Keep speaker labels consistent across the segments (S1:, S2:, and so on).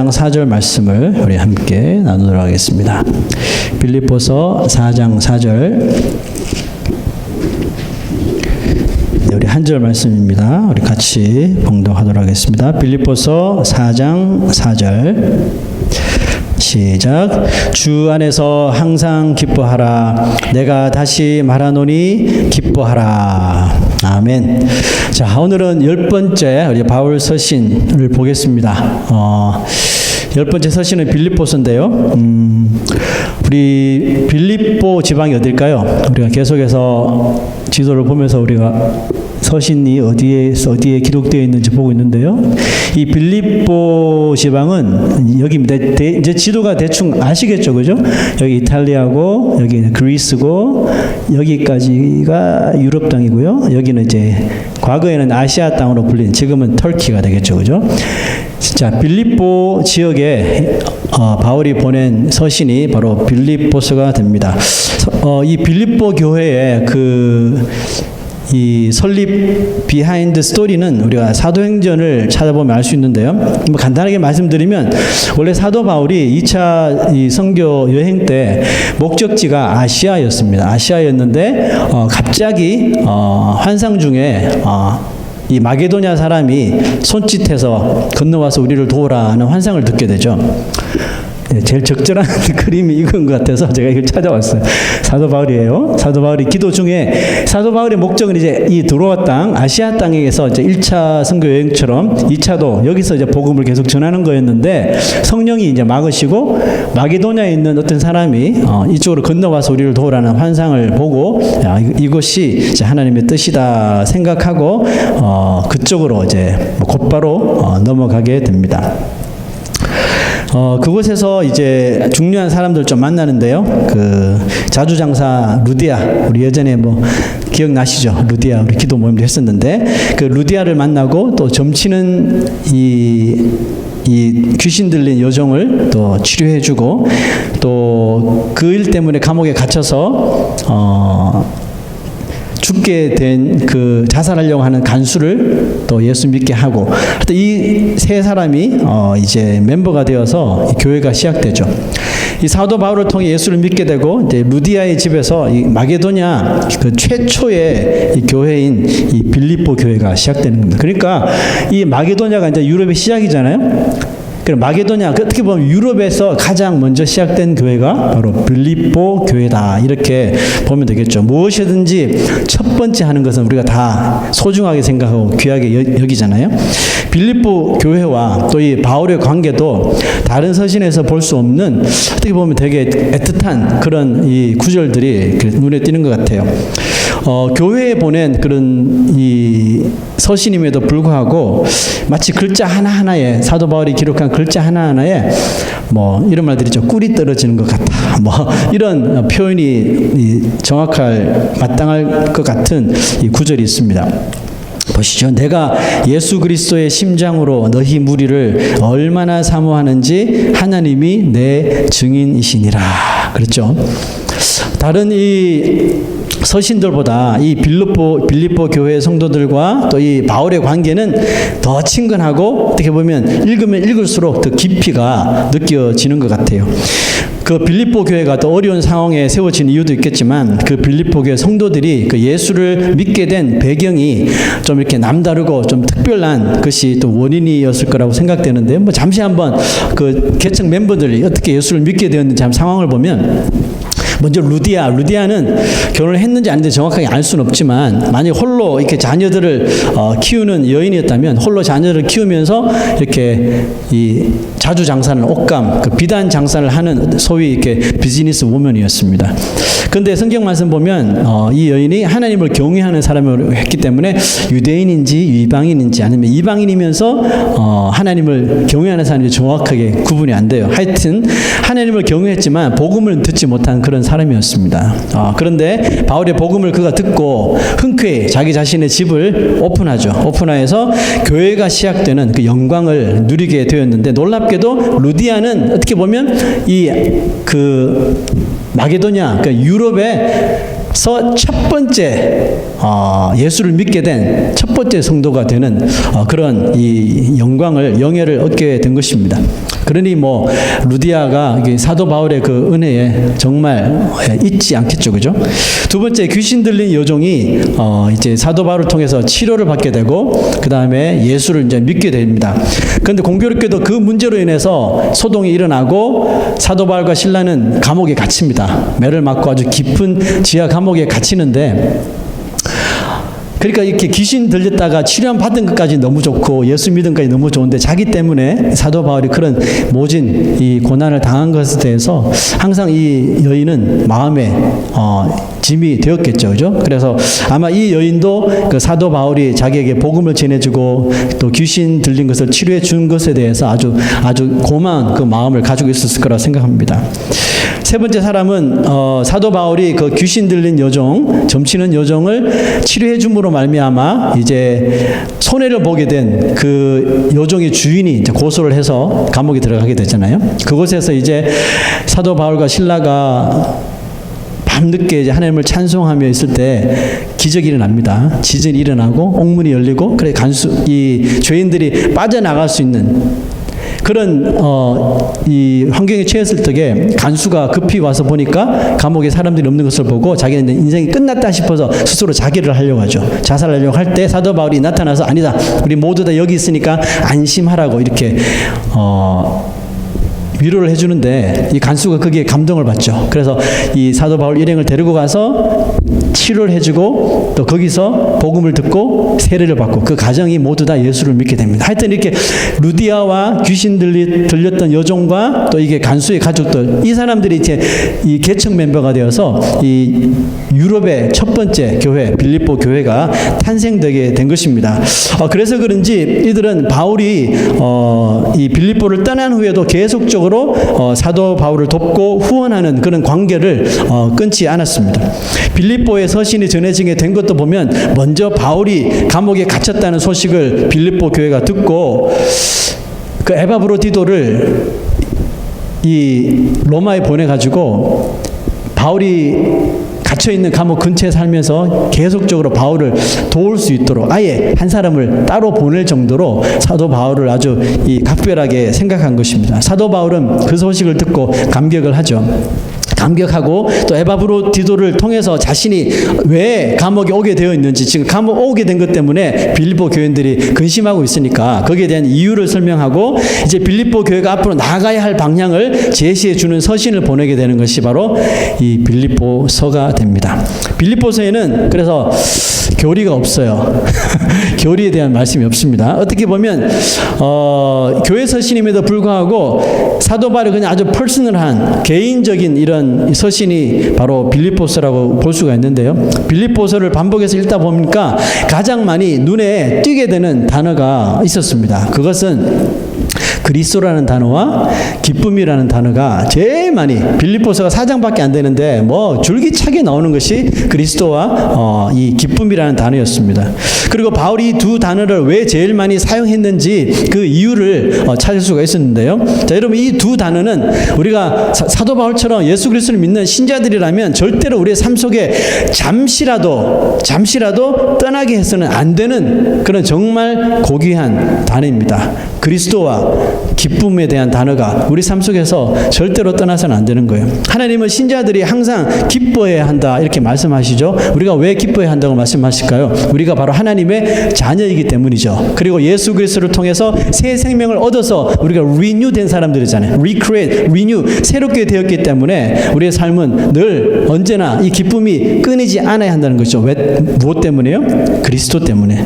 S1: 4절 말씀을 우리 함께 나누도록 하겠습니다. 빌립보서 4장 4절, 우리 한 절 말씀입니다. 우리 같이 봉독하도록 하겠습니다. 빌립보서 4장 4절 시작. 주 안에서 항상 기뻐하라. 내가 다시 말하노니 기뻐하라. 아멘. 자, 오늘은 10번째 우리 바울 서신을 보겠습니다. 10번째 서신은 빌립보서인데요. 우리 빌립보 지방이 어딜까요? 우리가 계속해서 지도를 보면서 우리가 서신이 어디에 기록되어 있는지 보고 있는데요. 이 빌립보 지방은 여기입니다. 이제 지도가 대충 아시겠죠, 그죠? 여기 이탈리아고, 여기는 그리스고, 여기까지가 유럽 땅이고요. 여기는 이제 과거에는 아시아 땅으로 불린, 지금은 터키가 되겠죠, 그죠? 자, 빌립보 지역에 바울이 보낸 서신이 바로 빌립보서가 됩니다. 이 빌립보 교회의 이 설립 비하인드 스토리는 우리가 사도행전을 찾아보면 알 수 있는데요. 뭐 간단하게 말씀드리면 원래 사도 바울이 2차 이 선교 여행 때 목적지가 아시아였습니다. 아시아였는데 갑자기 환상 중에 이 마게도냐 사람이 손짓해서 건너와서 우리를 도우라는 환상을 듣게 되죠. 제일 적절한 그림이 이건 것 같아서 제가 이걸 찾아왔어요. 사도 바울이에요. 사도 바울이 기도 중에 사도 바울의 목적은 이제 이 드로아 땅, 아시아 땅에서 이제 1차 선교 여행처럼 2차도 여기서 이제 복음을 계속 전하는 거였는데 성령이 이제 막으시고 마게도냐에 있는 어떤 사람이 이쪽으로 건너와서 우리를 도우라는 환상을 보고 이것이 이제 하나님의 뜻이다 생각하고 그쪽으로 이제 곧바로 넘어가게 됩니다. 그곳에서 이제 중요한 사람들 좀 만나는데요. 그 자주장사 루디아, 우리 예전에 뭐 기억나시죠? 루디아 우리 기도 모임도 했었는데 그 루디아를 만나고 또 점치는 이 귀신 들린 여종을 또 치료해주고 또 그 일 때문에 감옥에 갇혀서 죽게 된 그 자살하려고 하는 간수를 또 예수 믿게 하고 이 세 사람이 이제 멤버가 되어서 교회가 시작되죠. 이 사도 바울을 통해 예수를 믿게 되고 이제 루디아의 집에서 이 마게도냐 그 최초의 이 교회인 이 빌립보 교회가 시작되는 겁니다. 그러니까 이 마게도냐가 이제 유럽의 시작이잖아요. 마게도냐, 어떻게 보면 유럽에서 가장 먼저 시작된 교회가 바로 빌립보 교회다. 이렇게 보면 되겠죠. 무엇이든지 첫 번째 하는 것은 우리가 다 소중하게 생각하고 귀하게 여기잖아요. 빌립보 교회와 또 이 바울의 관계도 다른 서신에서 볼 수 없는 어떻게 보면 되게 애틋한 그런 이 구절들이 눈에 띄는 것 같아요. 교회에 보낸 그런 이 서신임에도 불구하고 마치 글자 하나하나에 사도 바울이 기록한 글자 하나하나에 뭐 이런 말들이죠. 꿀이 떨어지는 것 같다. 뭐 이런 표현이 마땅할 것 같은 이 구절이 있습니다. 보시죠. 내가 예수 그리스도의 심장으로 너희 무리를 얼마나 사모하는지 하나님이 내 증인이시니라. 그렇죠. 다른 이 서신들보다 이 빌립보 교회 성도들과 또 이 바울의 관계는 더 친근하고 어떻게 보면 읽으면 읽을수록 더 깊이가 느껴지는 것 같아요. 그 빌립보 교회가 더 어려운 상황에 세워진 이유도 있겠지만 그 빌립보 교회 성도들이 그 예수를 믿게 된 배경이 좀 이렇게 남다르고 좀 특별한 것이 또 원인이었을 거라고 생각되는데 뭐 잠시 한번 그 개척 멤버들이 어떻게 예수를 믿게 되었는지 한번 상황을 보면 먼저 루디아는 결혼을 했는지 아닌지 정확하게 알 수는 없지만 만약 홀로 이렇게 자녀들을 키우는 여인이었다면 홀로 자녀를 키우면서 이렇게 이 자주 장사는 옷감, 그 비단 장사를 하는 소위 이렇게 비즈니스 우먼이었습니다. 그런데 성경 말씀 보면 이 여인이 하나님을 경외하는 사람으로 했기 때문에 유대인인지 이방인인지 아니면 이방인이면서 하나님을 경외하는 사람이 정확하게 구분이 안 돼요. 하여튼 하나님을 경외했지만 복음을 듣지 못한 그런 사람이었습니다. 그런데 바울의 복음을 그가 듣고 흔쾌히 자기 자신의 집을 오픈하죠. 오픈하여서 교회가 시작되는 그 영광을 누리게 되었는데 놀랍게도 루디아는 어떻게 보면 마게도냐, 그러니까 유럽에서 첫 번째 예수를 믿게 된 첫 번째 성도가 되는 그런 이 영광을 영예를 얻게 된 것입니다. 그러니 뭐 루디아가 사도 바울의 그 은혜에 정말 잊지 않겠죠, 그죠? 두 번째, 귀신 들린 여종이 이제 사도 바울을 통해서 치료를 받게 되고 그 다음에 예수를 이제 믿게 됩니다. 그런데 공교롭게도 그 문제로 인해서 소동이 일어나고 사도 바울과 실라는 감옥에 갇힙니다. 매를 맞고 아주 깊은 지하 감옥에 갇히는데, 그러니까 이렇게 귀신 들렸다가 치료함 받은 것까지 너무 좋고 예수 믿음까지 너무 좋은데 자기 때문에 사도 바울이 그런 모진 이 고난을 당한 것에 대해서 항상 이 여인은 마음에 짐이 되었겠죠, 그죠? 그래서 아마 이 여인도 그 사도 바울이 자기에게 복음을 전해주고 또 귀신 들린 것을 치료해 준 것에 대해서 아주 고마운 그 마음을 가지고 있었을 거라 생각합니다. 세 번째 사람은 사도 바울이 그 귀신 들린 여종, 점치는 여종을 치료해 줌으로 말미암아 이제 손해를 보게 된 그 여종의 주인이 이제 고소를 해서 감옥에 들어가게 되잖아요. 그곳에서 이제 사도 바울과 실라가 밤늦게 이제 하나님을 찬송하며 있을 때 기적이 일어납니다. 지진이 일어나고 옥문이 열리고, 그래 이 죄인들이 빠져나갈 수 있는 그런 이 환경에 처했을 적에 간수가 급히 와서 보니까 감옥에 사람들이 없는 것을 보고 자기는 인생이 끝났다 싶어서 스스로 자결을 하려고 하죠. 자살하려고 할 때 사도 바울이 나타나서 아니다, 우리 모두 다 여기 있으니까 안심하라고 이렇게 위로를 해주는데 이 간수가 거기에 감동을 받죠. 그래서 이 사도 바울 일행을 데리고 가서 치료를 해주고 또 거기서 복음을 듣고 세례를 받고 그 가정이 모두 다 예수를 믿게 됩니다. 하여튼 이렇게 루디아와 귀신 들렸던 여종과 또 이게 간수의 가족들, 이 사람들이 이제 이 개척 멤버가 되어서 이 유럽의 첫 번째 교회 빌립보 교회가 탄생되게 된 것입니다. 그래서 그런지 이들은 바울이 이 빌립보를 떠난 후에도 계속적으로 사도 바울을 돕고 후원하는 그런 관계를 끊지 않았습니다. 빌립보의 서신이 전해지게 된 것도 보면 먼저 바울이 감옥에 갇혔다는 소식을 빌립보 교회가 듣고 그 에바브로디도를 이 로마에 보내가지고 바울이 갇혀있는 감옥 근처에 살면서 계속적으로 바울을 도울 수 있도록 아예 한 사람을 따로 보낼 정도로 사도 바울을 아주 각별하게 생각한 것입니다. 사도 바울은 그 소식을 듣고 감격을 하죠. 감격하고 또 에바브로디도를 통해서 자신이 왜 감옥에 오게 되어 있는지, 지금 감옥 오게 된 것 때문에 빌립보 교인들이 근심하고 있으니까 거기에 대한 이유를 설명하고 이제 빌립보 교회가 앞으로 나아가야 할 방향을 제시해 주는 서신을 보내게 되는 것이 바로 이 빌립보서가 됩니다. 빌립보서에는 그래서 교리가 없어요. 교리에 대한 말씀이 없습니다. 어떻게 보면 교회 서신임에도 불구하고 사도 바울이 그냥 아주 퍼스널한 개인적인 이런 서신이 바로 빌립보서라고 볼 수가 있는데요. 빌립보서를 반복해서 읽다 보니까 가장 많이 눈에 띄게 되는 단어가 있었습니다. 그것은 그리스도라는 단어와 기쁨이라는 단어가 제일 많이, 빌립보서가 4장밖에 안 되는데 뭐 줄기차게 나오는 것이 그리스도와 이 기쁨이라는 단어였습니다. 그리고 바울이 이 두 단어를 왜 제일 많이 사용했는지 그 이유를 찾을 수가 있었는데요. 자, 여러분, 이 두 단어는 우리가 사도 바울처럼 예수 그리스도를 믿는 신자들이라면 절대로 우리의 삶 속에 잠시라도 떠나게 해서는 안 되는 그런 정말 고귀한 단어입니다. 그리스도와 기쁨에 대한 단어가 우리 삶 속에서 절대로 떠나서는 안 되는 거예요. 하나님은 신자들이 항상 기뻐해야 한다 이렇게 말씀하시죠. 우리가 왜 기뻐해야 한다고 말씀하실까요? 우리가 바로 하나님의 자녀이기 때문이죠. 그리고 예수 그리스도를 통해서 새 생명을 얻어서 우리가 renew 된 사람들이잖아요. recreate, renew, 새롭게 되었기 때문에 우리의 삶은 늘 언제나 이 기쁨이 끊이지 않아야 한다는 것이죠. 무엇 때문에요? 그리스도 때문에.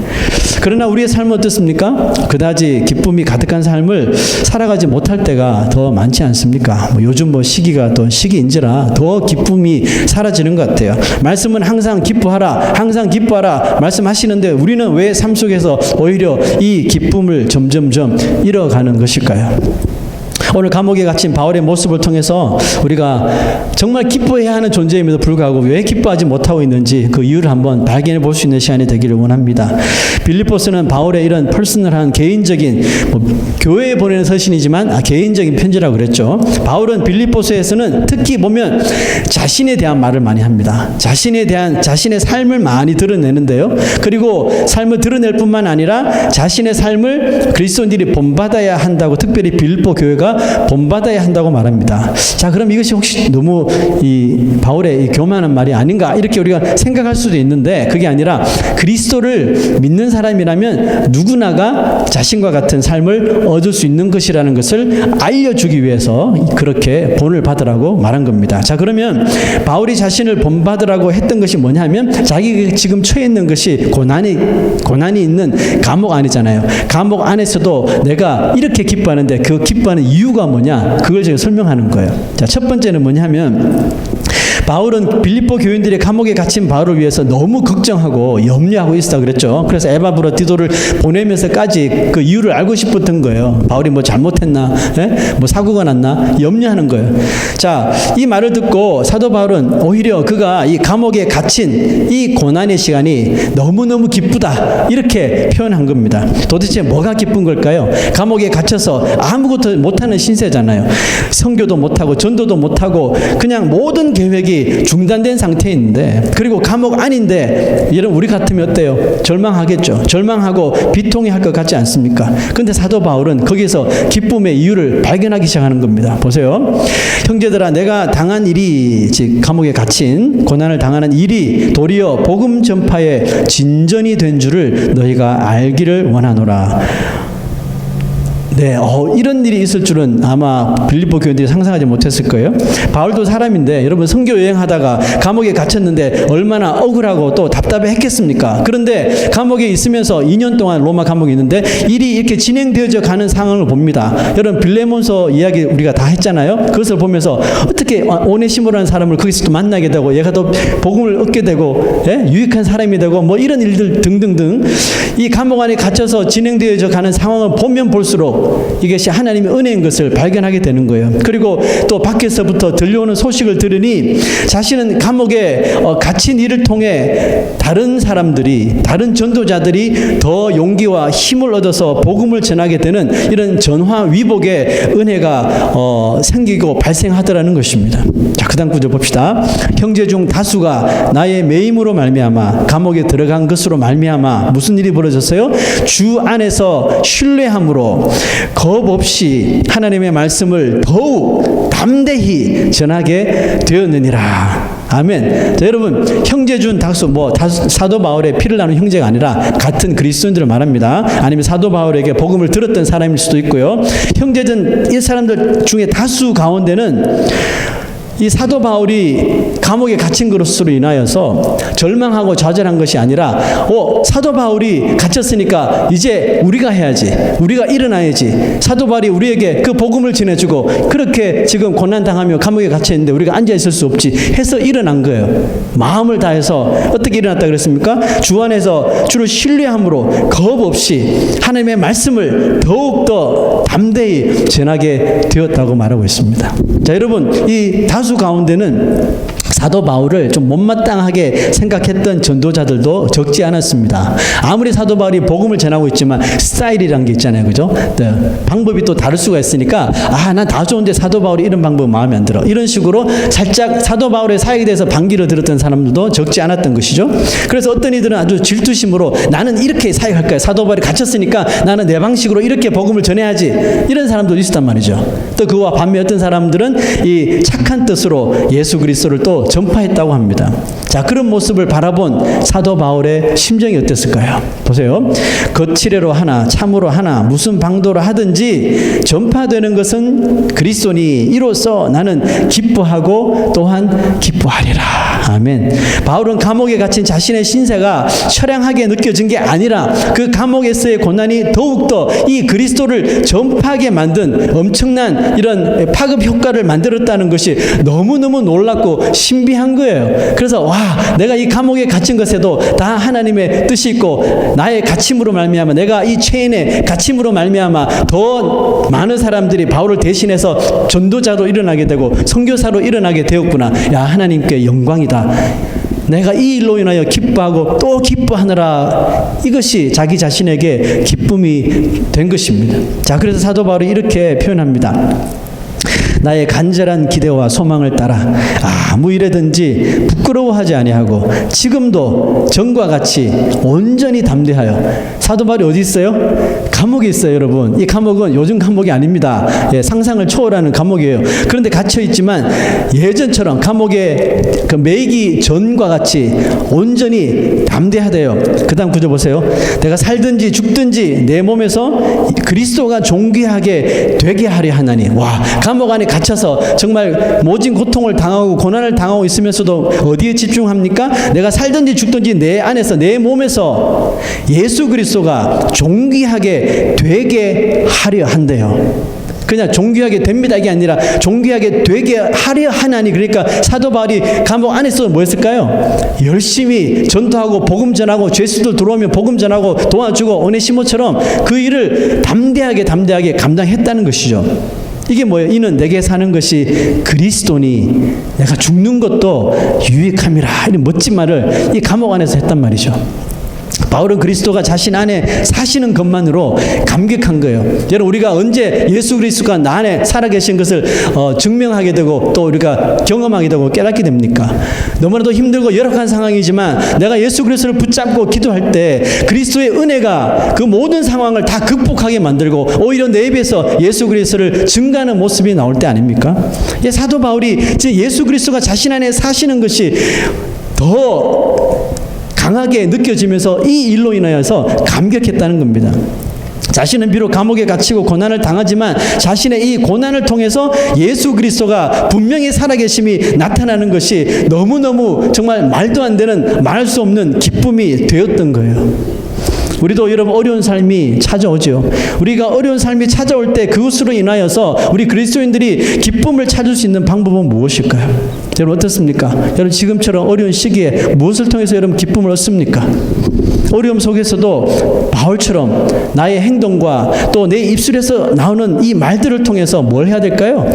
S1: 그러나 우리의 삶은 어떻습니까? 그다지 기쁨이 가득한 삶을 살아가지 못할 때가 더 많지 않습니까? 요즘 시기가 또 시기인지라 더 기쁨이 사라지는 것 같아요. 말씀은 항상 기뻐하라, 항상 기뻐하라 말씀하시는데 우리는 왜 삶 속에서 오히려 이 기쁨을 점점점 잃어가는 것일까요? 오늘 감옥에 갇힌 바울의 모습을 통해서 우리가 정말 기뻐해야 하는 존재임에도 불구하고 왜 기뻐하지 못하고 있는지 그 이유를 한번 발견해 볼 수 있는 시간이 되기를 원합니다. 빌립보서는 바울의 이런 퍼스널한 개인적인 교회에 보내는 서신이지만 개인적인 편지라고 그랬죠. 바울은 빌립보서에서는 특히 보면 자신에 대한 말을 많이 합니다. 자신의 삶을 많이 드러내는데요. 그리고 삶을 드러낼 뿐만 아니라 자신의 삶을 그리스도인들이 본받아야 한다고 특별히 빌립보 교회가 우리가 본받아야 한다고 말합니다. 자, 그럼 이것이 혹시 너무 이 바울의 이 교만한 말이 아닌가 이렇게 우리가 생각할 수도 있는데, 그게 아니라 그리스도를 믿는 사람이라면 누구나가 자신과 같은 삶을 얻을 수 있는 것이라는 것을 알려주기 위해서 그렇게 본을 받으라고 말한 겁니다. 자, 그러면 바울이 자신을 본받으라고 했던 것이 뭐냐면, 자기가 지금 처해 있는 것이 고난이 있는 감옥 안이잖아요. 감옥 안에서도 내가 이렇게 기뻐하는데 그 기뻐하는 이유가 뭐냐, 그걸 제가 설명하는 거예요. 자, 첫 번째는 뭐냐면, 바울은 빌립보 교인들의 감옥에 갇힌 바울을 위해서 너무 걱정하고 염려하고 있었다 그랬죠. 그래서 에바브라 디도를 보내면서까지 그 이유를 알고 싶었던 거예요. 바울이 뭐 잘못했나, 뭐 사고가 났나 염려하는 거예요. 자, 이 말을 듣고 사도 바울은 오히려 그가 이 감옥에 갇힌 이 고난의 시간이 너무너무 기쁘다 이렇게 표현한 겁니다. 도대체 뭐가 기쁜 걸까요? 감옥에 갇혀서 아무것도 못하는 신세잖아요. 선교도 못하고 전도도 못하고 그냥 모든 계획이 중단된 상태에 있는데, 그리고 감옥 안인데 이런 우리 같으면 어때요? 절망하겠죠. 절망하고 비통해할 것 같지 않습니까? 그런데 사도 바울은 거기서 기쁨의 이유를 발견하기 시작하는 겁니다. 보세요. 형제들아, 내가 당한 일이, 즉 감옥에 갇힌 고난을 당하는 일이 도리어 복음 전파의 진전이 된 줄을 너희가 알기를 원하노라. 네, 이런 일이 있을 줄은 아마 빌립보 교인들이 상상하지 못했을 거예요. 바울도 사람인데, 여러분 선교 여행하다가 감옥에 갇혔는데 얼마나 억울하고 또 답답했겠습니까? 그런데 감옥에 있으면서 2년 동안 로마 감옥에 있는데 일이 이렇게 진행되어져 가는 상황을 봅니다. 여러분 빌레몬서 이야기 우리가 다 했잖아요. 그것을 보면서 어떻게 오네시모라는 사람을 거기서 또 만나게 되고 얘가 또 복음을 얻게 되고, 유익한 사람이 되고 뭐 이런 일들 등등등, 이 감옥 안에 갇혀서 진행되어져 가는 상황을 보면 볼수록 이것이 하나님의 은혜인 것을 발견하게 되는 거예요. 그리고 또 밖에서부터 들려오는 소식을 들으니 자신은 감옥에 갇힌 일을 통해 다른 사람들이, 다른 전도자들이 더 용기와 힘을 얻어서 복음을 전하게 되는 이런 전화 위복의 은혜가 생기고 발생하더라는 것입니다. 자, 그 다음 구절 봅시다. 형제 중 다수가 나의 매임으로 말미암아 감옥에 들어간 것으로 말미암아 무슨 일이 벌어졌어요? 주 안에서 신뢰함으로 겁 없이 하나님의 말씀을 더욱 담대히 전하게 되었느니라. 아멘. 자, 여러분, 형제 중 다수, 사도 바울의 피를 나눈 형제가 아니라 같은 그리스도인들을 말합니다. 아니면 사도 바울에게 복음을 들었던 사람일 수도 있고요. 형제든 이 사람들 중에 다수 가운데는 이 사도 바울이 감옥에 갇힌 것으로 인하여서 절망하고 좌절한 것이 아니라, 사도 바울이 갇혔으니까 이제 우리가 해야지, 우리가 일어나야지, 사도 바울이 우리에게 그 복음을 전해주고 그렇게 지금 고난당하며 감옥에 갇혀있는데 우리가 앉아있을 수 없지 해서 일어난 거예요. 마음을 다해서. 어떻게 일어났다 그랬습니까? 주 안에서 주를 신뢰함으로 겁 없이 하나님의 말씀을 더욱더 담대히 전하게 되었다고 말하고 있습니다. 자, 여러분, 이 다수 가운데는 사도 바울을 좀 못마땅하게 생각했던 전도자들도 적지 않았습니다. 아무리 사도 바울이 복음을 전하고 있지만 스타일이라는 게 있잖아요. 그죠? 네. 방법이 또 다를 수가 있으니까, 난 다 좋은데 사도 바울이 이런 방법 마음에 안 들어, 이런 식으로 살짝 사도 바울의 사역에 대해서 반기를 들었던 사람들도 적지 않았던 것이죠. 그래서 어떤 이들은 아주 질투심으로 나는 이렇게 사역할 거야, 사도 바울이 갇혔으니까 나는 내 방식으로 이렇게 복음을 전해야지, 이런 사람도 있었단 말이죠. 또 그와 반면 어떤 사람들은 이 착한 뜻으로 예수 그리스도를 또 전파했다고 합니다. 자, 그런 모습을 바라본 사도 바울의 심정이 어땠을까요? 보세요. 거칠애로 하나 참으로 하나 무슨 방도로 하든지 전파되는 것은 그리스도니 이로써 나는 기뻐하고 또한 기뻐하리라. 아멘. 바울은 감옥에 갇힌 자신의 신세가 처량하게 느껴진 게 아니라 그 감옥에서의 고난이 더욱더 이 그리스도를 전파하게 만든 엄청난 이런 파급 효과를 만들었다는 것이 너무너무 놀랍고 신비한 거예요. 그래서 내가 이 감옥에 갇힌 것에도 다 하나님의 뜻이 있고 나의 갇힘으로 말미암아, 내가 이 체인의 갇힘으로 말미암아 더 많은 사람들이 바울을 대신해서 전도자로 일어나게 되고 선교사로 일어나게 되었구나. 야, 하나님께 영광이다. 내가 이 일로 인하여 기뻐하고 또 기뻐하느라, 이것이 자기 자신에게 기쁨이 된 것입니다. 자, 그래서 사도 바울이 이렇게 표현합니다. 나의 간절한 기대와 소망을 따라 아무 일에든지 부끄러워하지 아니하고 지금도 전과 같이 온전히 담대하여. 사도 바울이 어디 있어요? 감옥에 있어요, 여러분. 이 감옥은 요즘 감옥이 아닙니다. 예, 상상을 초월하는 감옥이에요. 그런데 갇혀 있지만 예전처럼 감옥에 그 매이기 전과 같이 온전히 담대하대요. 그 다음 구절 보세요. 내가 살든지 죽든지 내 몸에서 그리스도가 존귀하게 되게 하려 하나니. 와, 감옥 안에 갇혀서 정말 모진 고통을 당하고 고난을 당하고 있으면서도 어디에 집중합니까? 내가 살든지 죽든지 내 안에서 내 몸에서 예수 그리스도가 존귀하게 되게 하려 한대요. 그냥 존귀하게 됩니다 이게 아니라 존귀하게 되게 하려 하나니. 그러니까 사도 바울이 감옥 안에서 뭐 했을까요? 열심히 전도하고 복음 전하고 죄수들 들어오면 복음 전하고 도와주고 오네시모처럼 그 일을 담대하게 감당했다는 것이죠. 이게 뭐예요? 이는 내게 사는 것이 그리스도니 내가 죽는 것도 유익함이라. 이런 멋진 말을 이 감옥 안에서 했단 말이죠. 바울은 그리스도가 자신 안에 사시는 것만으로 감격한 거예요. 여러분, 우리가 언제 예수 그리스도가 나 안에 살아계신 것을 증명하게 되고 또 우리가 경험하게 되고 깨닫게 됩니까? 너무나도 힘들고 열악한 상황이지만 내가 예수 그리스도를 붙잡고 기도할 때 그리스도의 은혜가 그 모든 상황을 다 극복하게 만들고 오히려 내 입에서 예수 그리스도를 증가하는 모습이 나올 때 아닙니까? 사도 바울이 예수 그리스도가 자신 안에 사시는 것이 더 강하게 느껴지면서 이 일로 인하여서 감격했다는 겁니다. 자신은 비록 감옥에 갇히고 고난을 당하지만 자신의 이 고난을 통해서 예수 그리스도가 분명히 살아계심이 나타나는 것이 너무너무 정말 말도 안 되는 말할 수 없는 기쁨이 되었던 거예요. 우리도 여러분 어려운 삶이 찾아오죠. 우리가 어려운 삶이 찾아올 때 그것으로 인하여서 우리 그리스도인들이 기쁨을 찾을 수 있는 방법은 무엇일까요? 여러분 어떻습니까? 여러분 지금처럼 어려운 시기에 무엇을 통해서 여러분 기쁨을 얻습니까? 어려움 속에서도 바울처럼 나의 행동과 또 내 입술에서 나오는 이 말들을 통해서 뭘 해야 될까요?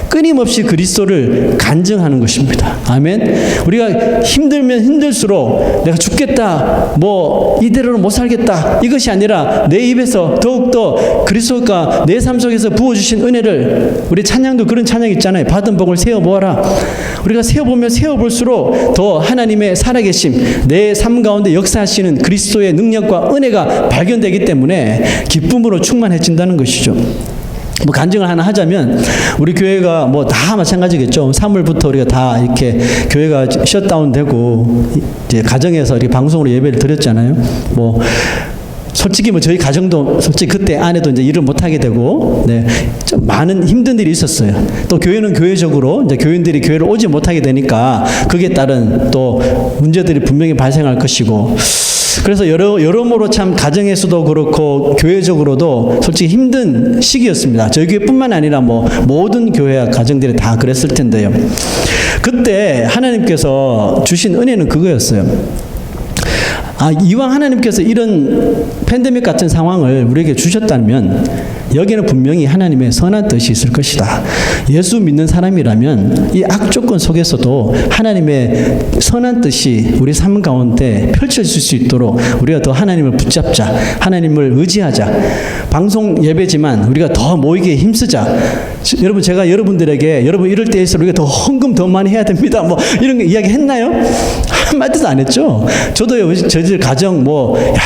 S1: 끊임없이 그리스도를 간증하는 것입니다. 아멘. 우리가 힘들면 힘들수록 내가 죽겠다, 뭐 이대로는 못 살겠다, 이것이 아니라 내 입에서 더욱더 그리스도가 내 삶 속에서 부어주신 은혜를, 우리 찬양도 그런 찬양 있잖아요. 받은 복을 세어보아라. 우리가 세어보면 세어볼수록 더 하나님의 살아계심, 내 삶 가운데 역사하시는 그리스도의 능력과 은혜가 발견되기 때문에 기쁨으로 충만해진다는 것이죠. 뭐 간증을 하나 하자면 우리 교회가 뭐 다 마찬가지겠죠. 3월부터 우리가 다 이렇게 교회가 셧다운되고 이제 가정에서 이렇게 방송으로 예배를 드렸잖아요. 뭐 솔직히 뭐 저희 가정도 솔직히 그때 아내도 이제 일을 못 하게 되고, 네, 좀 많은 힘든 일이 있었어요. 또 교회는 교회적으로 이제 교인들이 교회를 오지 못하게 되니까 그게 따른 또 문제들이 분명히 발생할 것이고, 그래서 여러모로 참 가정에서도 그렇고 교회적으로도 솔직히 힘든 시기였습니다. 저희 교회뿐만 아니라 뭐 모든 교회와 가정들이 다 그랬을 텐데요. 그때 하나님께서 주신 은혜는 그거였어요. 이왕 하나님께서 이런 팬데믹 같은 상황을 우리에게 주셨다면 여기에는 분명히 하나님의 선한 뜻이 있을 것이다. 예수 믿는 사람이라면 이 악조건 속에서도 하나님의 선한 뜻이 우리 삶 가운데 펼쳐질 수 있도록 우리가 더 하나님을 붙잡자, 하나님을 의지하자. 방송 예배지만 우리가 더 모이기에 힘쓰자. 여러분, 제가 여러분들에게 여러분 이럴 때일수록 우리가 더 헌금 더 많이 해야 됩니다, 뭐 이런 거 이야기 했나요? 한마디도 안 했죠. 저도 저희 가정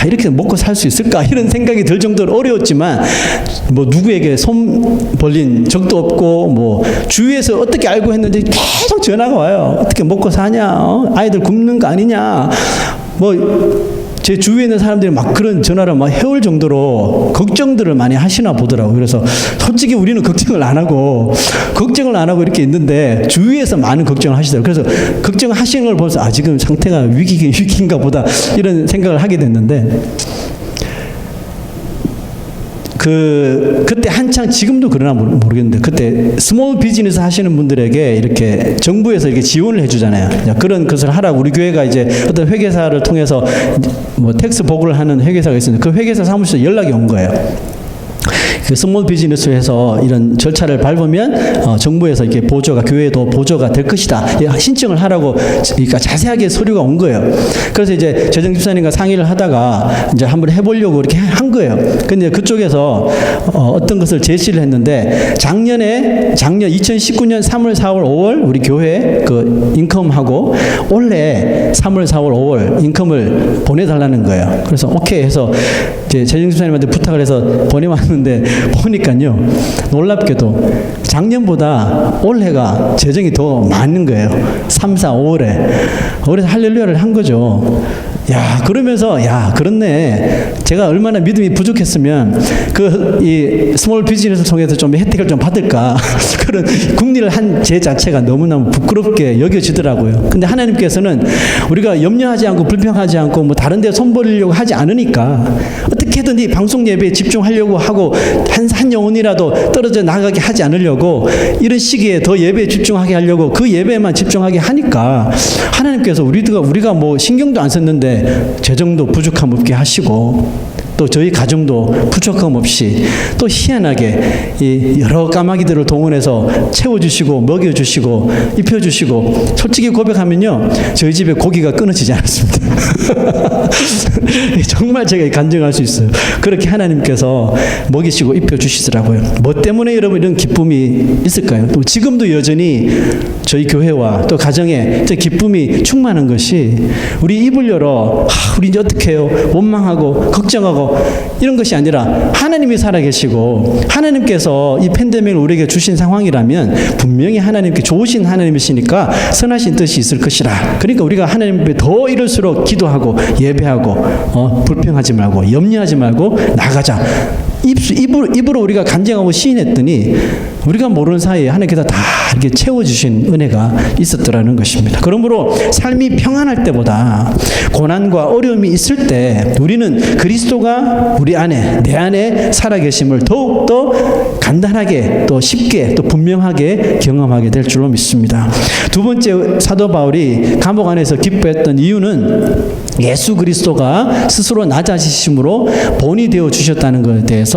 S1: 이렇게 먹고 살 수 있을까 이런 생각이 들 정도로 어려웠지만 뭐 누구에게 손 벌린 적도 없고, 뭐 주위에서 어떻게 알고 했는지 계속 전화가 와요. 어떻게 먹고 사냐, 아이들 굶는 거 아니냐, 뭐 제 주위에 있는 사람들이 막 그런 전화를 막 해올 정도로 걱정들을 많이 하시나 보더라고요. 그래서 솔직히 우리는 걱정을 안 하고 이렇게 있는데 주위에서 많은 걱정을 하시더라고요. 그래서 걱정하시는 걸 보면서 지금 상태가 위기인가 보다 이런 생각을 하게 됐는데, 그때 한창, 지금도 그러나 모르겠는데 그때 스몰 비즈니스 하시는 분들에게 이렇게 정부에서 이렇게 지원을 해주잖아요. 그런 것을 하라고 우리 교회가 이제 어떤 회계사를 통해서 뭐 텍스 보고를 하는 회계사가 있었는데 그 회계사 사무실에 연락이 온 거예요. 그 스몰 비즈니스에서 이런 절차를 밟으면 정부에서 이렇게 보조가, 교회도 보조가 될 것이다. 신청을 하라고 그러니까 자세하게 서류가 온 거예요. 그래서 이제 재정 집사님과 상의를 하다가 이제 한번 해보려고 이렇게 한 거예요. 근데 그쪽에서 어떤 것을 제시를 했는데 작년 2019년 3월, 4월, 5월 우리 교회 그 인컴하고 올해 3월, 4월, 5월 인컴을 보내달라는 거예요. 그래서 오케이 해서 이제 재정 집사님한테 부탁을 해서 보내왔는데 보니까요, 놀랍게도 작년보다 올해가 재정이 더 많은 거예요. 3, 4, 5월에. 그래서 할렐루야를 한 거죠. 야, 그러면서, 야, 그렇네. 제가 얼마나 믿음이 부족했으면, 이 스몰 비즈니스를 통해서 좀 혜택을 좀 받을까. 그런 궁리를 한 제 자체가 너무너무 부끄럽게 여겨지더라고요. 근데 하나님께서는 우리가 염려하지 않고 불평하지 않고 뭐 다른 데 손버리려고 하지 않으니까 어떻게든 이 방송 예배에 집중하려고 하고 한 영혼이라도 떨어져 나가게 하지 않으려고 이런 시기에 더 예배에 집중하게 하려고 그 예배에만 집중하게 하니까 하나님께서 우리가 뭐 신경도 안 썼는데 재정도 부족함 없게 하시고 또 저희 가정도 부족함 없이 또 희한하게 이 여러 까마귀들을 동원해서 채워주시고 먹여주시고 입혀주시고 솔직히 고백하면요, 저희 집에 고기가 끊어지지 않았습니다. 정말 제가 간증할 수 있어요. 그렇게 하나님께서 먹이시고 입혀주시더라고요. 뭐 때문에 여러분 이런 기쁨이 있을까요? 또 지금도 여전히 저희 교회와 또 가정에 기쁨이 충만한 것이 우리 입을 열어 우리 이제 어떻게 해요? 원망하고 걱정하고 이런 것이 아니라 하나님이 살아계시고 하나님께서 이 팬데믹을 우리에게 주신 상황이라면 분명히 하나님께 좋으신 하나님이시니까 선하신 뜻이 있을 것이라. 그러니까 우리가 하나님 앞에 더 이럴수록 기도하고 예배하고 불평하지 말고 염려하지 말고 나가자. 입으로 우리가 간증하고 시인했더니 우리가 모르는 사이에 하나님께서 다 이렇게 채워주신 은혜가 있었더라는 것입니다. 그러므로 삶이 평안할 때보다 고난과 어려움이 있을 때 우리는 그리스도가 우리 안에, 내 안에 살아계심을 더욱더 간단하게 또 쉽게 또 분명하게 경험하게 될 줄로 믿습니다. 두 번째, 사도 바울이 감옥 안에서 기뻐했던 이유는 예수 그리스도가 스스로 낮아지심으로 본이 되어 주셨다는 것에 대해서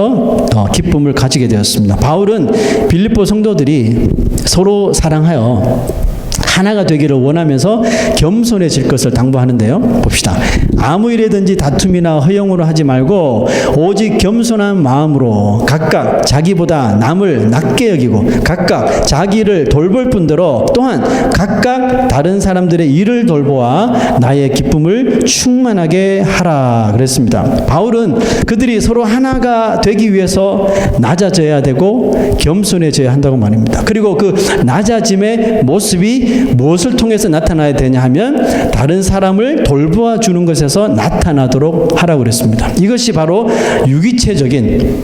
S1: 기쁨을 가지게 되었습니다. 바울은 빌립보 성도들이 서로 사랑하여 하나가 되기를 원하면서 겸손해질 것을 당부하는데요. 봅시다. 아무 일에든지 다툼이나 허용으로 하지 말고 오직 겸손한 마음으로 각각 자기보다 남을 낮게 여기고 각각 자기를 돌볼 뿐더러 또한 각각 다른 사람들의 일을 돌보아 나의 기쁨을 충만하게 하라 그랬습니다. 바울은 그들이 서로 하나가 되기 위해서 낮아져야 되고 겸손해져야 한다고 말입니다. 그리고 그 낮아짐의 모습이 무엇을 통해서 나타나야 되냐 하면 다른 사람을 돌보아 주는 것에서 나타나도록 하라고 그랬습니다. 이것이 바로 유기체적인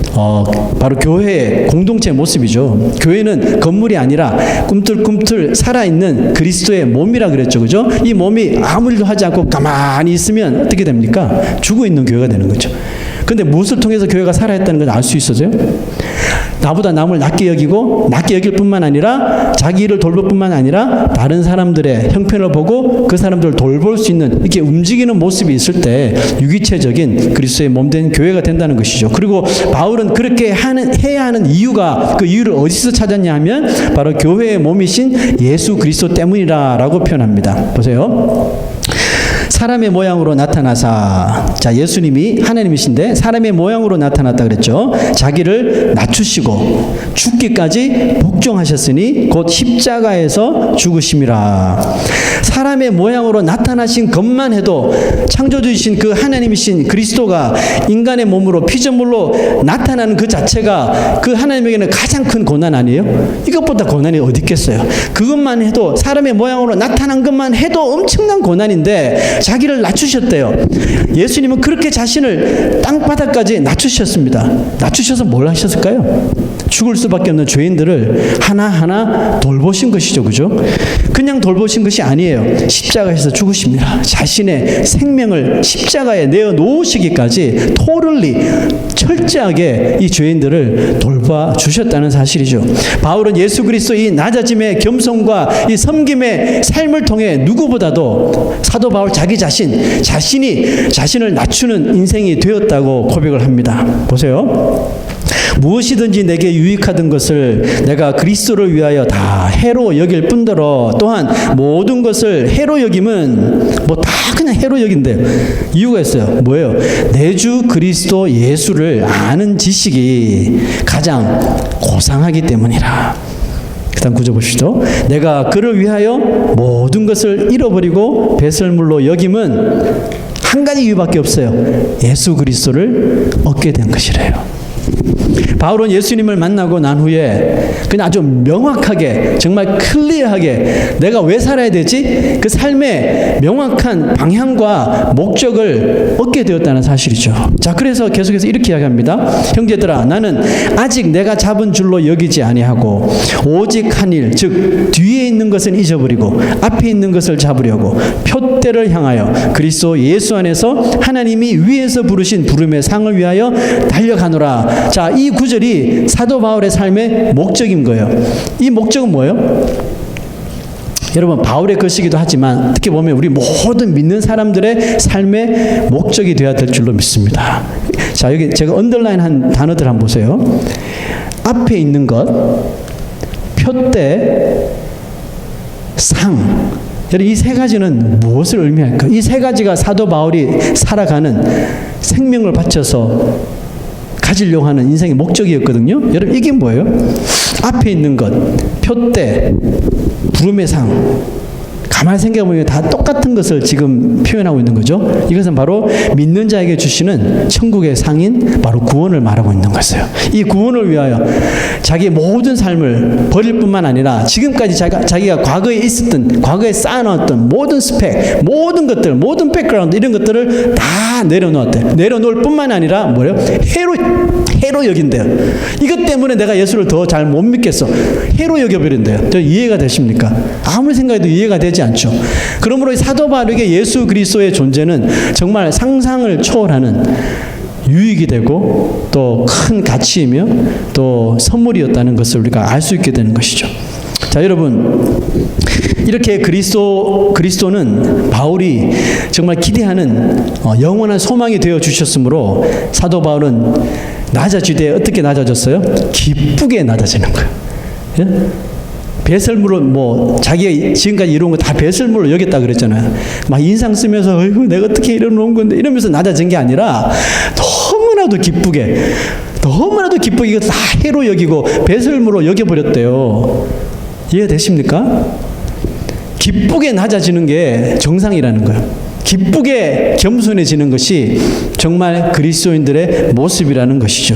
S1: 바로 교회의 공동체 모습이죠. 교회는 건물이 아니라 꿈틀꿈틀 살아있는 그리스도의 몸이라 그랬죠. 그죠? 이 몸이 아무 일도 하지 않고 가만히 있으면 어떻게 됩니까? 죽어 있는 교회가 되는 거죠. 근데 무엇을 통해서 교회가 살아있다는 걸 알 수 있어서요? 나보다 남을 낮게 여기고 낮게 여길 뿐만 아니라 자기 일을 돌볼 뿐만 아니라 다른 사람들의 형편을 보고 그 사람들을 돌볼 수 있는 이렇게 움직이는 모습이 있을 때 유기체적인 그리스도의 몸된 교회가 된다는 것이죠. 그리고 바울은 그렇게 해야 하는 이유가 그 이유를 어디서 찾았냐 하면 바로 교회의 몸이신 예수 그리스도 때문이라고 표현합니다. 보세요. 사람의 모양으로 나타나사, 자, 예수님이 하나님이신데 사람의 모양으로 나타났다 그랬죠. 자기를 낮추시고 죽기까지 복종하셨으니 곧 십자가에서 죽으심이라. 사람의 모양으로 나타나신 것만 해도 창조주이신 그 하나님이신 그리스도가 인간의 몸으로 피조물로 나타나는 그 자체가 그 하나님에게는 가장 큰 고난 아니에요? 이것보다 고난이 어디 있겠어요? 그것만 해도 사람의 모양으로 나타난 것만 해도 엄청난 고난인데 자기를 낮추셨대요. 예수님은 그렇게 자신을 땅바닥까지 낮추셨습니다. 낮추셔서 뭘 하셨을까요? 죽을 수밖에 없는 죄인들을 하나하나 돌보신 것이죠. 그죠? 그냥 돌보신 것이 아니에요. 십자가에서 죽으십니다. 자신의 생명을 십자가에 내어놓으시기까지 토를리 철저하게 이 죄인들을 돌봐주셨다는 사실이죠. 바울은 예수 그리스도 이 낮아짐의 겸손과 이 섬김의 삶을 통해 누구보다도 사도 바울 자신이 자신을 낮추는 인생이 되었다고 고백을 합니다. 보세요. 무엇이든지 내게 유익하던 것을 내가 그리스도를 위하여 다 해로 여길 뿐더러 또한 모든 것을 해로 여김은 뭐 다 그냥 해로 여긴대요. 이유가 있어요. 뭐예요? 내 주 그리스도 예수를 아는 지식이 가장 고상하기 때문이라. 일단 구절 보시죠. 내가 그를 위하여 모든 것을 잃어버리고 배설물로 여김은 한 가지 이유밖에 없어요. 예수 그리스도를 얻게 된 것이래요. 바울은 예수님을 만나고 난 후에 그냥 아주 명확하게 정말 클리어하게 내가 왜 살아야 되지? 그 삶의 명확한 방향과 목적을 얻게 되었다는 사실이죠. 자, 그래서 계속해서 이렇게 이야기합니다. 형제들아, 나는 아직 내가 잡은 줄로 여기지 아니하고 오직 한 일, 즉 뒤에 있는 것은 잊어버리고 앞에 있는 것을 잡으려고 표대를 향하여 그리스도 예수 안에서 하나님이 위에서 부르신 부름의 상을 위하여 달려가노라. 자, 이 구절이 사도 바울의 삶의 목적인 거예요. 이 목적은 뭐예요? 여러분, 바울의 것이기도 하지만 어떻게 보면 우리 모든 믿는 사람들의 삶의 목적이 되어야 될 줄로 믿습니다. 자, 여기 제가 언더라인한 단어들 한번 보세요. 앞에 있는 것, 표대, 상. 여러분, 이 세 가지는 무엇을 의미할까? 이 세 가지가 사도 바울이 살아가는 생명을 바쳐서 가지려고 하는 인생의 목적이었거든요. 여러분, 이게 뭐예요? 앞에 있는 것, 표대, 부름의 상. 가만히 생각해보면 다 똑같은 것을 지금 표현하고 있는 거죠. 이것은 바로 믿는 자에게 주시는 천국의 상인 바로 구원을 말하고 있는 것이에요. 이 구원을 위하여 자기의 모든 삶을 버릴 뿐만 아니라 지금까지 자기가 과거에 있었던, 과거에 쌓아놓았던 모든 스펙, 모든 것들, 모든 백그라운드 이런 것들을 다 내려놓았대요. 내려놓을 뿐만 아니라 뭐예요? 해로 여긴대요. 이것 때문에 내가 예수를 더 잘 못 믿겠어. 해로 여겨버린대요. 이해가 되십니까? 아무리 생각해도 이해가 되지 않죠. 그러므로 사도 바울에게 예수 그리스도의 존재는 정말 상상을 초월하는 유익이 되고 또 큰 가치이며 또 선물이었다는 것을 우리가 알 수 있게 되는 것이죠. 자, 여러분, 이렇게 그리스도는 바울이 정말 기대하는 영원한 소망이 되어 주셨으므로 사도 바울은 낮아지되 어떻게 낮아졌어요? 기쁘게 낮아지는 거예요. 예? 배설물로 뭐 자기가 지금까지 이룬 거 다 배설물로 여겼다 그랬잖아요. 막 인상 쓰면서 어이구 내가 어떻게 이러는 건데 이러면서 낮아진 게 아니라 너무나도 기쁘게 이거 다 해로 여기고 배설물로 여겨버렸대요. 이해되십니까? 기쁘게 낮아지는 게 정상이라는 거예요. 기쁘게 겸손해지는 것이 정말 그리스도인들의 모습이라는 것이죠.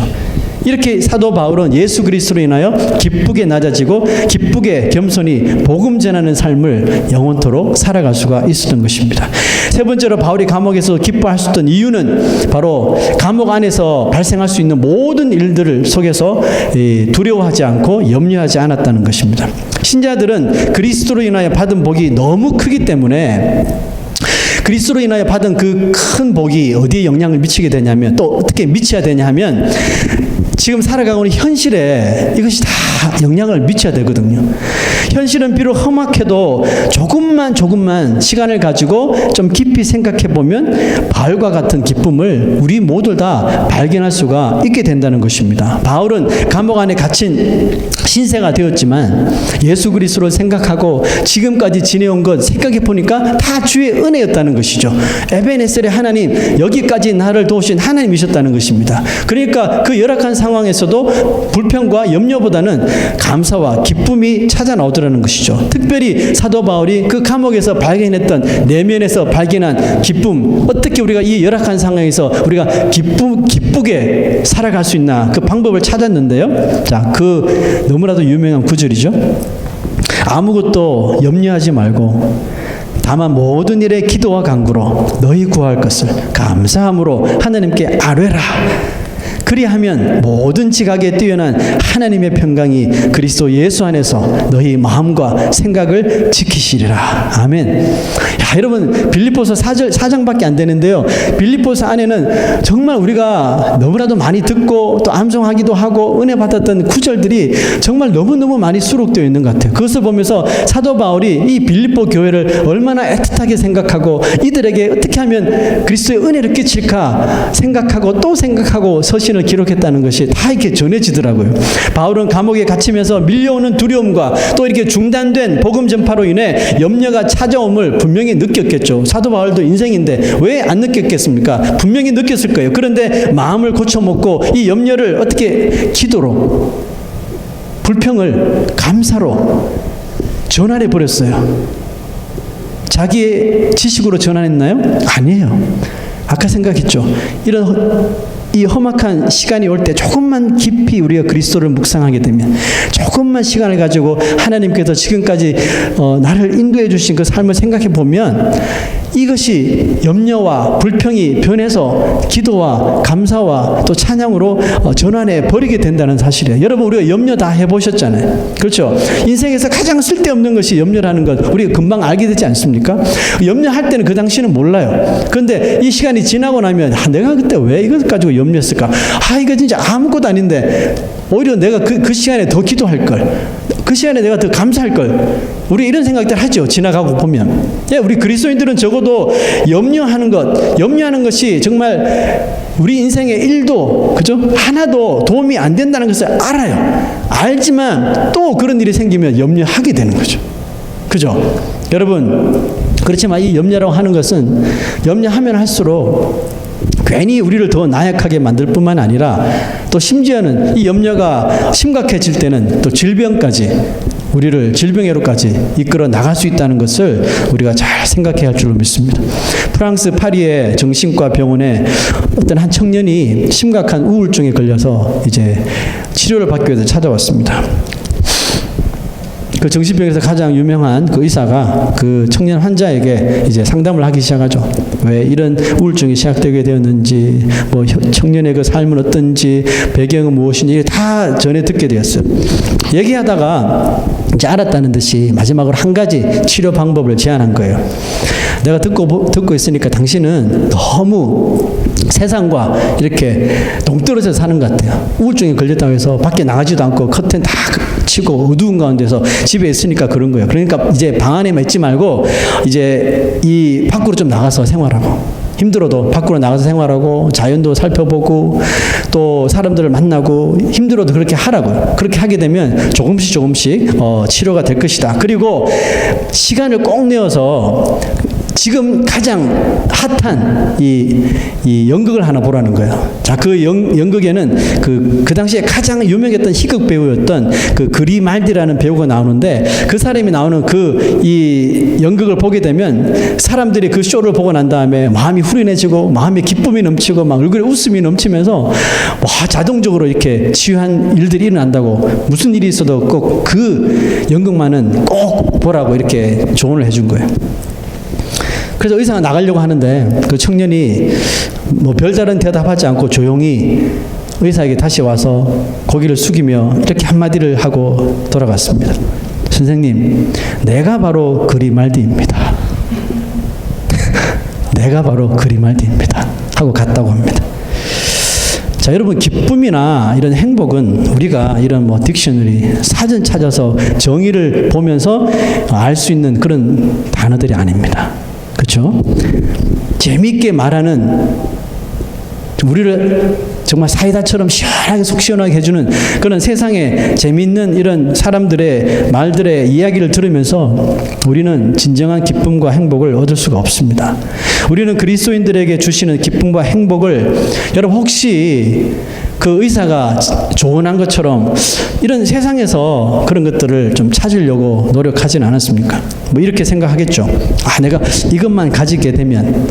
S1: 이렇게 사도 바울은 예수 그리스도로 인하여 기쁘게 낮아지고 기쁘게 겸손히 복음 전하는 삶을 영원토록 살아갈 수가 있었던 것입니다. 세 번째로 바울이 감옥에서 기뻐할 수 있던 이유는 바로 감옥 안에서 발생할 수 있는 모든 일들을 속에서 두려워하지 않고 염려하지 않았다는 것입니다. 신자들은 그리스도로 인하여 받은 복이 너무 크기 때문에 그리스도로 인하여 받은 그 큰 복이 어디에 영향을 미치게 되냐면 또 어떻게 미쳐야 되냐 하면 지금 살아가고 있는 현실에 이것이 다 영향을 미쳐야 되거든요. 현실은 비록 험악해도 조금만 시간을 가지고 좀 깊이 생각해 보면 바울과 같은 기쁨을 우리 모두 다 발견할 수가 있게 된다는 것입니다. 바울은 감옥 안에 갇힌 신세가 되었지만 예수 그리스도를 생각하고 지금까지 지내온 것 생각해 보니까 다 주의 은혜였다는 것이죠. 에베네셀의 하나님, 여기까지 나를 도우신 하나님이셨다는 것입니다. 그러니까 그 열악한 상황에서도 불평과 염려보다는 감사와 기쁨이 찾아 나오더라는 것이죠. 특별히 사도 바울이 그 감옥에서 발견했던 내면에서 발견한 기쁨, 어떻게 우리가 이 열악한 상황에서 우리가 기쁘게 살아갈 수 있나 그 방법을 찾았는데요. 자, 그 너무나도 유명한 구절이죠. 아무것도 염려하지 말고 다만 모든 일에 기도와 간구로 너희 구할 것을 감사함으로 하나님께 아뢰라. 그리하면 모든 지각에 뛰어난 하나님의 평강이 그리스도 예수 안에서 너희 마음과 생각을 지키시리라. 아멘. 야, 여러분, 빌립보서 4장밖에 안 되는데요. 빌립보서 안에는 정말 우리가 너무나도 많이 듣고 또 암송하기도 하고 은혜 받았던 구절들이 정말 너무너무 많이 수록되어 있는 것 같아요. 그것을 보면서 사도 바울이 이 빌립보 교회를 얼마나 애틋하게 생각하고 이들에게 어떻게 하면 그리스도의 은혜를 끼칠까 생각하고 또 생각하고 서시는 사진을 기록했다는 것이 다 이렇게 전해지더라고요. 바울은 감옥에 갇히면서 밀려오는 두려움과 또 이렇게 중단된 복음 전파로 인해 염려가 찾아옴을 분명히 느꼈겠죠. 사도 바울도 인생인데 왜 안 느꼈겠습니까? 분명히 느꼈을 거예요. 그런데 마음을 고쳐먹고 이 염려를 어떻게 기도로, 불평을 감사로 전환해 버렸어요. 자기의 지식으로 전환했나요? 아니에요. 아까 생각했죠. 이 험악한 시간이 올 때 조금만 깊이 우리가 그리스도를 묵상하게 되면, 조금만 시간을 가지고 하나님께서 지금까지 나를 인도해 주신 그 삶을 생각해 보면 이것이 염려와 불평이 변해서 기도와 감사와 또 찬양으로 전환해 버리게 된다는 사실이에요. 여러분, 우리가 염려 다 해보셨잖아요. 그렇죠? 인생에서 가장 쓸데없는 것이 염려라는 것 우리가 금방 알게 되지 않습니까? 염려할 때는 그 당시는 몰라요. 그런데 이 시간이 지나고 나면 내가 그때 왜 이것 가지고 염려했을까? 이거 진짜 아무것도 아닌데 오히려 내가 그 시간에 더 기도할 걸, 그 시간에 내가 더 감사할 걸, 우리 이런 생각들 하죠. 지나가고 보면. 우리 그리스도인들은 적어도 염려하는 것이 정말 우리 인생의 일도, 그죠? 하나도 도움이 안 된다는 것을 알아요. 알지만 또 그런 일이 생기면 염려하게 되는 거죠. 그죠? 여러분, 그렇지만 이 염려라고 하는 것은 염려하면 할수록 괜히 우리를 더 나약하게 만들 뿐만 아니라 또 심지어는 이 염려가 심각해질 때는 또 질병까지, 우리를 질병으로까지 이끌어 나갈 수 있다는 것을 우리가 잘 생각해야 할 줄로 믿습니다. 프랑스 파리의 정신과 병원에 어떤 한 청년이 심각한 우울증에 걸려서 이제 치료를 받기 위해서 찾아왔습니다. 그 정신병에서 가장 유명한 그 의사가 그 청년 환자에게 이제 상담을 하기 시작하죠. 왜 이런 우울증이 시작되게 되었는지, 뭐 청년의 그 삶은 어떤지, 배경은 무엇인지 다 전해 듣게 되었어요. 얘기하다가 이제 알았다는 듯이 마지막으로 한 가지 치료 방법을 제안한 거예요. 내가 듣고 있으니까 당신은 너무 세상과 이렇게 동떨어져서 사는 것 같아요. 우울증에 걸렸다고 해서 밖에 나가지도 않고 커튼 다 치고 어두운 가운데서 집에 있으니까 그런 거예요. 그러니까 이제 방 안에만 있지 말고 이제 이 밖으로 좀 나가서 생활하고, 힘들어도 밖으로 나가서 생활하고 자연도 살펴보고 또 사람들을 만나고, 힘들어도 그렇게 하라고요. 그렇게 하게 되면 조금씩 치료가 될 것이다. 그리고 시간을 꼭 내어서 지금 가장 핫한 이 연극을 하나 보라는 거예요. 자, 그 연극에는 그 당시에 가장 유명했던 희극 배우였던 그 그리말디라는 배우가 나오는데, 그 사람이 나오는 이 연극을 보게 되면 사람들이 그 쇼를 보고 난 다음에 마음이 후련해지고 마음에 기쁨이 넘치고 막 얼굴에 웃음이 넘치면서 자동적으로 이렇게 치유한 일들이 일어난다고, 무슨 일이 있어도 꼭 그 연극만은 꼭 보라고 이렇게 조언을 해준 거예요. 그래서 의사가 나가려고 하는데 그 청년이 뭐 별다른 대답하지 않고 조용히 의사에게 다시 와서 고개를 숙이며 이렇게 한마디를 하고 돌아갔습니다. 선생님, 내가 바로 그리말디입니다. 내가 바로 그리말디입니다. 하고 갔다고 합니다. 자, 여러분, 기쁨이나 이런 행복은 우리가 이런 뭐 딕셔너리, 사전 찾아서 정의를 보면서 알 수 있는 그런 단어들이 아닙니다. 그렇죠? 재미있게 말하는, 우리를 정말 사이다처럼 시원하게 속 시원하게 해주는 그런 세상에 재미있는 이런 사람들의 말들의 이야기를 들으면서 우리는 진정한 기쁨과 행복을 얻을 수가 없습니다. 우리는 그리스도인들에게 주시는 기쁨과 행복을, 여러분 혹시 그 의사가 조언한 것처럼 이런 세상에서 그런 것들을 좀 찾으려고 노력하진 않았습니까? 뭐 이렇게 생각하겠죠. 내가 이것만 가지게 되면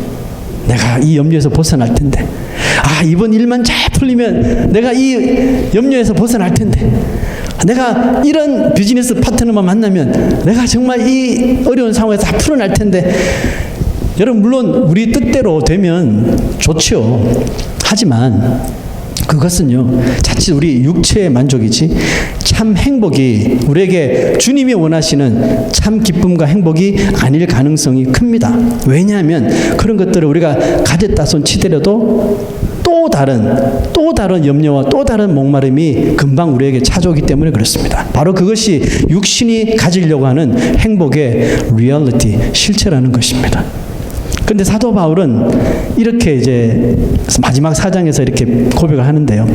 S1: 내가 이 염려에서 벗어날 텐데, 이번 일만 잘 풀리면 내가 이 염려에서 벗어날 텐데, 내가 이런 비즈니스 파트너만 만나면 내가 정말 이 어려운 상황에서 다 풀어낼 텐데. 여러분, 물론 우리 뜻대로 되면 좋죠. 하지만 그것은요, 자칫 우리 육체의 만족이지 참 행복이, 우리에게 주님이 원하시는 참 기쁨과 행복이 아닐 가능성이 큽니다. 왜냐하면 그런 것들을 우리가 가졌다 손 치더라도 또 다른 염려와 또 다른 목마름이 금방 우리에게 찾아오기 때문에 그렇습니다. 바로 그것이 육신이 가지려고 하는 행복의 리얼리티, 실체라는 것입니다. 근데 사도 바울은 이렇게 이제 마지막 4장에서 이렇게 고백을 하는데요.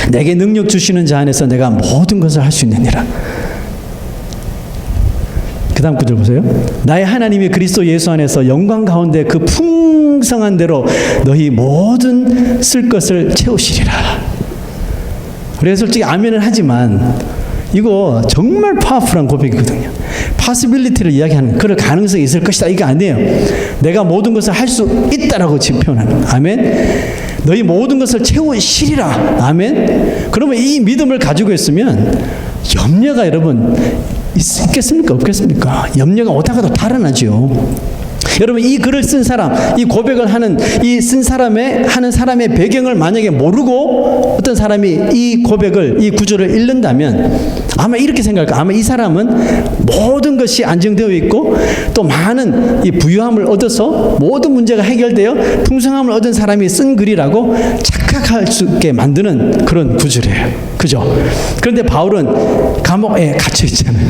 S1: 내게 능력 주시는 자 안에서 내가 모든 것을 할 수 있느니라. 그 다음 구절 보세요. 나의 하나님이 그리스도 예수 안에서 영광 가운데 그 풍성한 대로 너희 모든 쓸 것을 채우시리라. 우리가 솔직히 아멘을 하지만 이거 정말 파워풀한 고백이거든요. 파시빌리티를 이야기하는 그럴 가능성이 있을 것이다 이게 아니에요. 내가 모든 것을 할 수 있다라고 지금 표현하는 아멘. 너희 모든 것을 채우시리라. 아멘. 그러면 이 믿음을 가지고 있으면 염려가 여러분 있겠습니까? 없겠습니까? 염려가 오다가도 달아나죠. 여러분 이 글을 쓴 사람, 이 고백을 하는 이 쓴 사람의 하는 사람의 배경을 만약에 모르고 어떤 사람이 이 고백을 이 구절을 읽는다면 아마 이렇게 생각할까? 아마 이 사람은 모든 것이 안정되어 있고 또 많은 이 부유함을 얻어서 모든 문제가 해결되어 풍성함을 얻은 사람이 쓴 글이라고 착각할 수 있게 만드는 그런 구절이에요. 그죠? 그런데 바울은 감옥에 갇혀 있잖아요.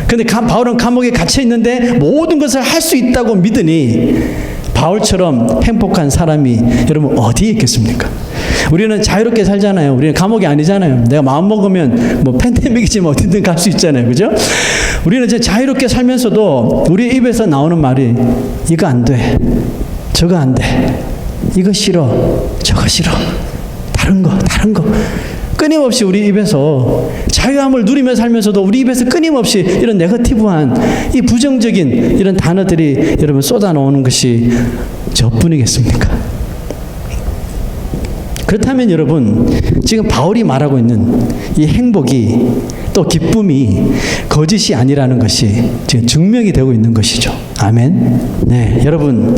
S1: 근데 바울은 감옥에 갇혀 있는데 모든 것을 할 수 있다고 믿으니 바울처럼 행복한 사람이 여러분 어디에 있겠습니까? 우리는 자유롭게 살잖아요. 우리는 감옥이 아니잖아요. 내가 마음 먹으면 뭐 팬데믹이지만 어디든 갈 수 있잖아요. 그죠? 우리는 이제 자유롭게 살면서도 우리 입에서 나오는 말이 이거 안 돼. 저거 안 돼. 이거 싫어. 저거 싫어. 다른 거. 끊임없이 우리 입에서 자유함을 누리며 살면서도 우리 입에서 끊임없이 이런 네거티브한 이 부정적인 이런 단어들이 여러분 쏟아나오는 것이 저뿐이겠습니까? 그렇다면 여러분 지금 바울이 말하고 있는 이 행복이 또 기쁨이 거짓이 아니라는 것이 지금 증명이 되고 있는 것이죠. 아멘. 네, 여러분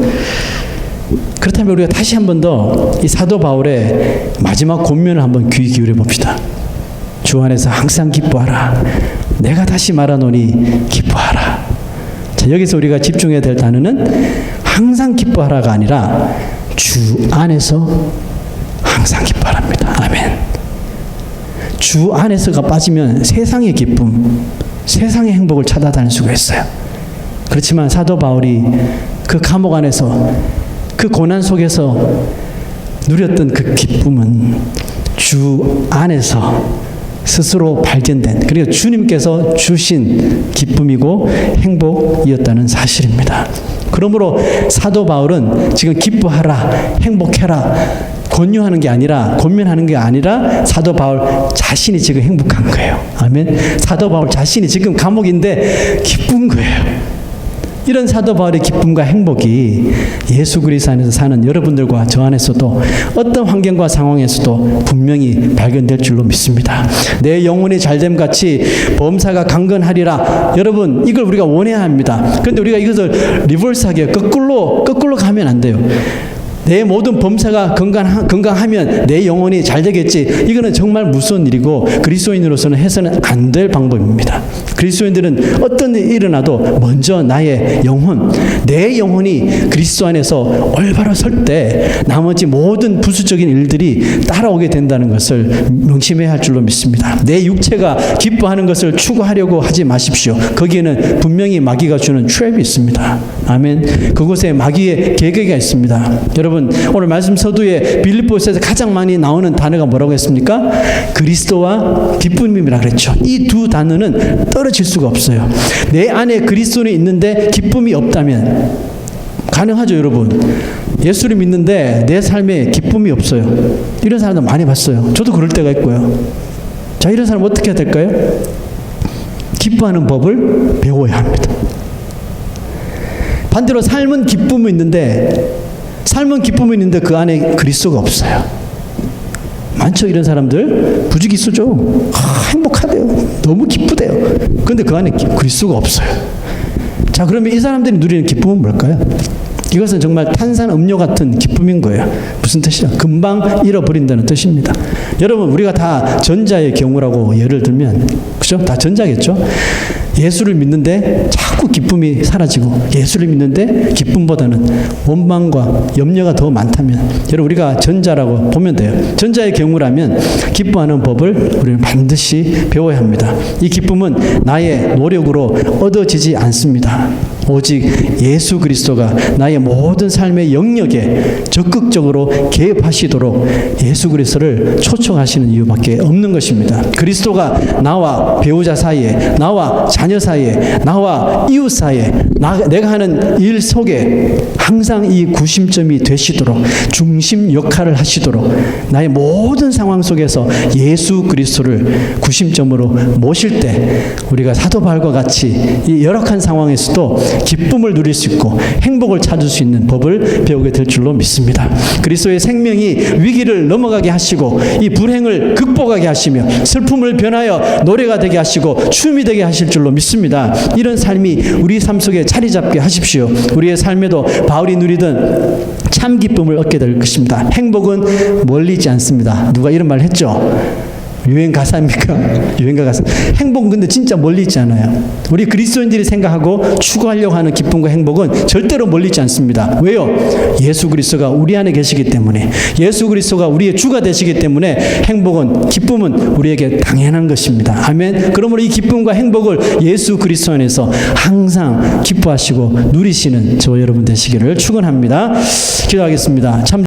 S1: 그렇다면 우리가 다시 한 번 더 이 사도 바울의 마지막 권면을 한번 귀 기울여 봅시다. 주 안에서 항상 기뻐하라. 내가 다시 말하노니 기뻐하라. 자, 여기서 우리가 집중해야 될 단어는 항상 기뻐하라가 아니라 주 안에서 항상 기뻐하랍니다. 아멘. 주 안에서가 빠지면 세상의 기쁨, 세상의 행복을 찾아다닐 수가 있어요. 그렇지만 사도 바울이 그 감옥 안에서 그 고난 속에서 누렸던 그 기쁨은 주 안에서 스스로 발견된, 그리고 주님께서 주신 기쁨이고 행복이었다는 사실입니다. 그러므로 사도 바울은 지금 기뻐하라, 행복해라 권유하는 게 아니라, 권면하는 게 아니라 사도 바울 자신이 지금 행복한 거예요. 아멘. 사도 바울 자신이 지금 감옥인데 기쁜 거예요. 이런 사도 바울의 기쁨과 행복이 예수 그리스도 안에서 사는 여러분들과 저 안에서도 어떤 환경과 상황에서도 분명히 발견될 줄로 믿습니다. 내 영혼이 잘됨 같이 범사가 강건하리라. 여러분 이걸 우리가 원해야 합니다. 그런데 우리가 이것을 리버스하게 거꾸로 가면 안 돼요. 내 모든 범사가 건강하면 내 영혼이 잘 되겠지. 이거는 정말 무서운 일이고 그리스도인으로서는 해서는 안 될 방법입니다. 그리스도인들은 어떤 일이 일어나도 먼저 나의 영혼, 내 영혼이 그리스도 안에서 올바로 설 때 나머지 모든 부수적인 일들이 따라오게 된다는 것을 명심해야 할 줄로 믿습니다. 내 육체가 기뻐하는 것을 추구하려고 하지 마십시오. 거기에는 분명히 마귀가 주는 트랩이 있습니다. 아멘. 그곳에 마귀의 계계가 있습니다. 여러분 오늘 말씀 서두에 빌립보서에서 가장 많이 나오는 단어가 뭐라고 했습니까? 그리스도와 기쁨이라 그랬죠. 이 두 단어는 떨어질 수가 없어요. 내 안에 그리스도는 있는데 기쁨이 없다면 가능하죠, 여러분. 예수를 믿는데 내 삶에 기쁨이 없어요. 이런 사람들 많이 봤어요. 저도 그럴 때가 있고요. 자, 이런 사람 어떻게 해야 될까요? 기뻐하는 법을 배워야 합니다. 반대로 삶은 기쁨이 있는데 그 안에 그리스도가 없어요. 많죠, 이런 사람들. 부지기수죠. 행복하대요. 너무 기쁘대요. 그런데 그 안에 그리스도가 없어요. 자, 그러면 이 사람들이 누리는 기쁨은 뭘까요? 이것은 정말 탄산 음료 같은 기쁨인 거예요. 무슨 뜻이죠? 금방 잃어버린다는 뜻입니다. 여러분, 우리가 다 전자의 경우라고 예를 들면, 그죠? 다 전자겠죠? 예수를 믿는데 자꾸 기쁨이 사라지고, 예수를 믿는데 기쁨보다는 원망과 염려가 더 많다면, 여러분, 우리가 전자라고 보면 돼요. 전자의 경우라면 기뻐하는 법을 우리는 반드시 배워야 합니다. 이 기쁨은 나의 노력으로 얻어지지 않습니다. 오직 예수 그리스도가 나의 모든 삶의 영역에 적극적으로 개입하시도록 예수 그리스도를 초청하시는 이유밖에 없는 것입니다. 그리스도가 나와 배우자 사이에, 나와 자녀 사이에, 나와 이웃 사이에, 내가 하는 일 속에 항상 이 구심점이 되시도록, 중심 역할을 하시도록 나의 모든 상황 속에서 예수 그리스도를 구심점으로 모실 때 우리가 사도 바울과 같이 이 열악한 상황에서도 기쁨을 누릴 수 있고 행복을 찾을 수 있는 법을 배우게 될 줄로 믿습니다. 그리스도의 생명이 위기를 넘어가게 하시고 이 불행을 극복하게 하시며 슬픔을 변하여 노래가 되게 하시고 춤이 되게 하실 줄로 믿습니다. 이런 삶이 우리 삶 속에 자리 잡게 하십시오. 우리의 삶에도 바울이 누리던 참 기쁨을 얻게 될 것입니다. 행복은 멀리지 않습니다. 누가 이런 말 했죠? 유행가사입니까? 유행가사. 행복은 근데 진짜 멀리 있지 않아요. 우리 그리스도인들이 생각하고 추구하려고 하는 기쁨과 행복은 절대로 멀리 있지 않습니다. 왜요? 예수 그리스도가 우리 안에 계시기 때문에, 예수 그리스도가 우리의 주가 되시기 때문에 행복은, 기쁨은 우리에게 당연한 것입니다. 아멘. 그러므로 이 기쁨과 행복을 예수 그리스도 안에서 항상 기뻐하시고 누리시는 저와 여러분 되시기를 축원합니다. 기도하겠습니다. 참